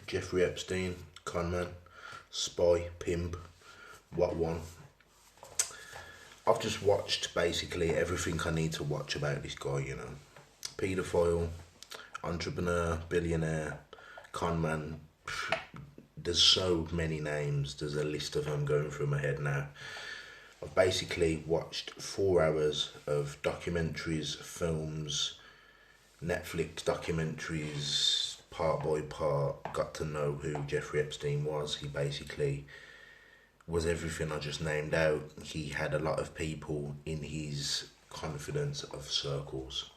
Jeffrey Epstein, conman, spy, pimp, what one? I've just watched basically everything I need to watch about this guy, Paedophile, entrepreneur, billionaire, conman. There's so many names, there's a list of them going through my head now. I've basically watched 4 hours of documentaries, films, Netflix documentaries, part by part, got to know who Jeffrey Epstein was. He basically was everything I just named out. He had a lot of people in his confidence of circles.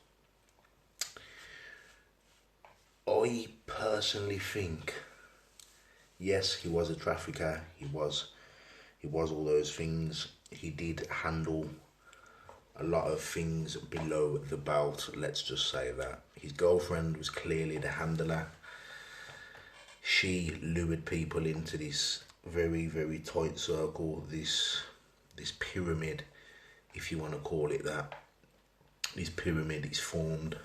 I personally think, yes, he was a trafficker, he was all those things. He did handle a lot of things below the belt, let's just say that. His girlfriend was clearly the handler. She lured people into this very, very tight circle, this pyramid, if you want to call it that. This pyramid is formed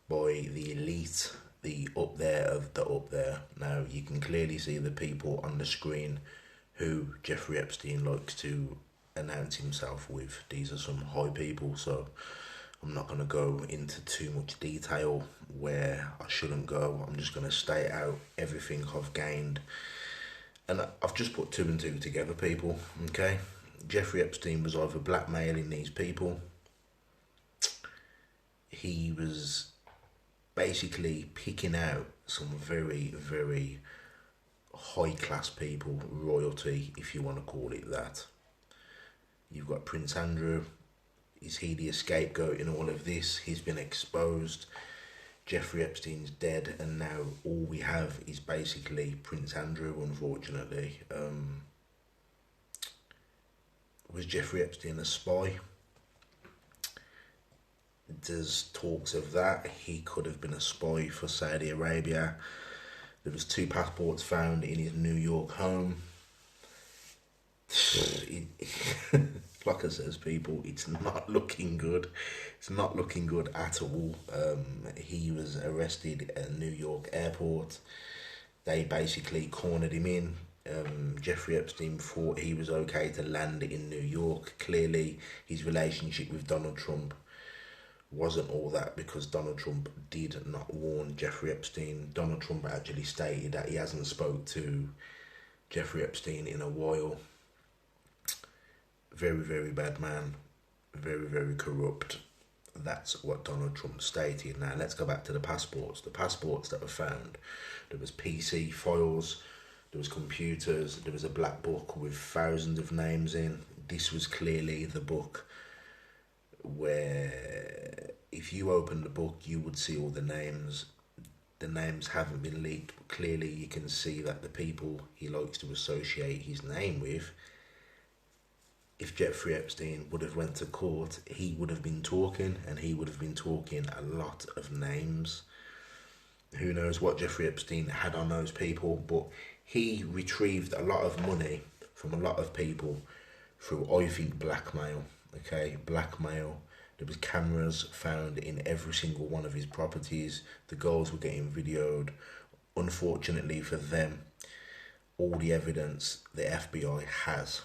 by the elite, the up there of the up there. Now, you can clearly see the people on the screen who Jeffrey Epstein likes to announce himself with. These are some high people, so I'm not going to go into too much detail where I shouldn't go. I'm just going to state out everything I've gained. And I've just put 2 and 2 together, people, okay? Jeffrey Epstein was either blackmailing these people. He was basically picking out some very, very high-class people, royalty, if you want to call it that. You've got Prince Andrew. Is he the scapegoat in all of this? He's been exposed. Jeffrey Epstein's dead, and now all we have is basically Prince Andrew, unfortunately. Was Jeffrey Epstein a spy? There's talks of that. He could have been a spy for Saudi Arabia. There was 2 passports found in his New York home. Like I says, people, it's not looking good. It's not looking good at all. He was arrested at New York airport. They basically cornered him in. Jeffrey Epstein thought he was okay to land in New York. Clearly, his relationship with Donald Trump wasn't all that, because Donald Trump did not warn Jeffrey Epstein. Donald Trump actually stated that he hasn't spoke to Jeffrey Epstein in a while. Very, very bad man. Very, very corrupt. That's what Donald Trump stated. Now, let's go back to the passports. The passports that were found. There was PC files. There was computers. There was a black book with thousands of names in. This was clearly the book where if you open the book, you would see all the names. The names haven't been leaked, but clearly you can see that the people he likes to associate his name with, if Jeffrey Epstein would have went to court, he would have been talking, and he would have been talking a lot of names. Who knows what Jeffrey Epstein had on those people, but he retrieved a lot of money from a lot of people through, I think, blackmail. Okay, blackmail. There was cameras found in every single one of his properties. The girls were getting videoed. Unfortunately for them, all the evidence the FBI has.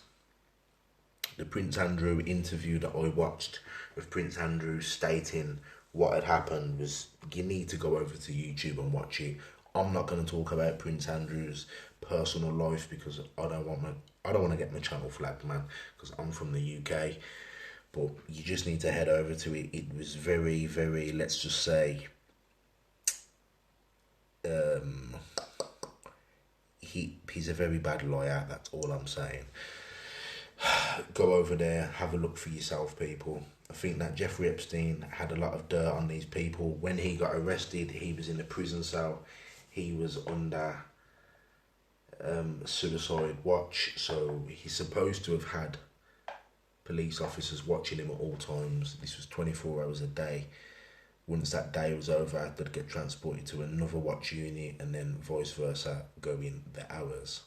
The Prince Andrew interview that I watched of Prince Andrew stating what had happened was, you need to go over to YouTube and watch it. I'm not going to talk about Prince Andrew's personal life because I don't want to get my channel flagged, man, because I'm from the UK. But you just need to head over to it. It was very, very, let's just say, he's a very bad liar. That's all I'm saying. Go over there, have a look for yourself, people. I think that Jeffrey Epstein had a lot of dirt on these people. When he got arrested, he was in a prison cell. He was under suicide watch, so he's supposed to have had police officers watching him at all times. This was 24 hours a day. Once that day was over, they'd get transported to another watch unit, and then vice versa, going the hours.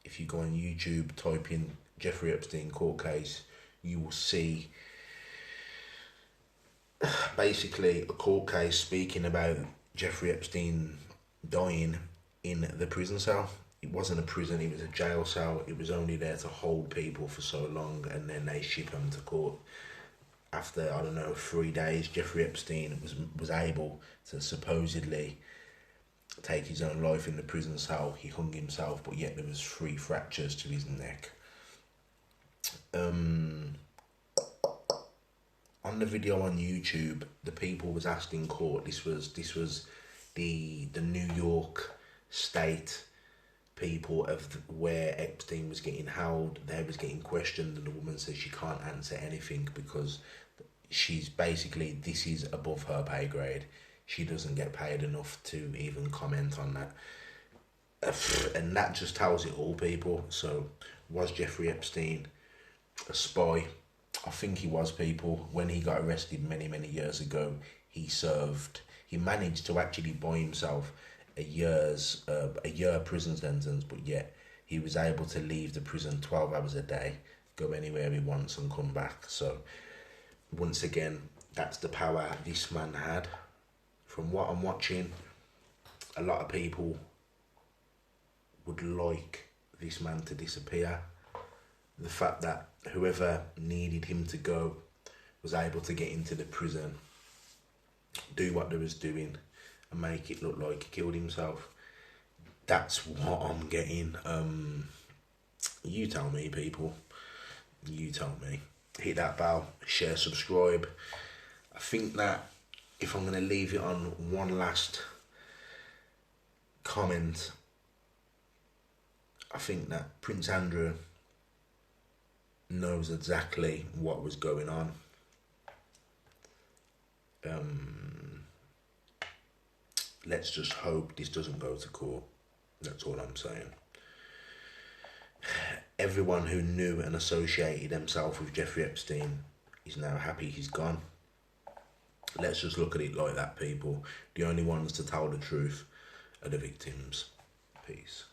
If you go on YouTube, type in Jeffrey Epstein court case, you will see basically a court case speaking about Jeffrey Epstein dying in the prison cell. It wasn't a prison, it was a jail cell. It was only there to hold people for so long, and then they ship them to court. After, I don't know, 3 days, Jeffrey Epstein was able to supposedly take his own life in the prison cell. He hung himself, but yet there was 3 fractures to his neck. On the video on YouTube, the people was asked in court. This was the New York State people of where Epstein was getting held. They was getting questioned, and the woman says she can't answer anything because she's basically, this is above her pay grade. She doesn't get paid enough to even comment on that. And that just tells it all, people. So, was Jeffrey Epstein a spy? I think he was, people. When he got arrested many years ago, he managed to actually buy himself a year prison sentence, but yet he was able to leave the prison 12 hours a day, go anywhere he wants and come back. So once again, that's the power this man had. From what I'm watching, a lot of people would like this man to disappear. The fact that whoever needed him to go was able to get into the prison, do what they was doing, and make it look like he killed himself. That's what I'm getting. You tell me, people. You tell me. Hit that bell, share, subscribe. I think that if I'm going to leave it on one last comment, I think that Prince Andrew knows exactly what was going on. Let's just hope this doesn't go to court. That's all I'm saying. Everyone who knew and associated themselves with Jeffrey Epstein is now happy he's gone. Let's just look at it like that, people. The only ones to tell the truth are the victims. Peace.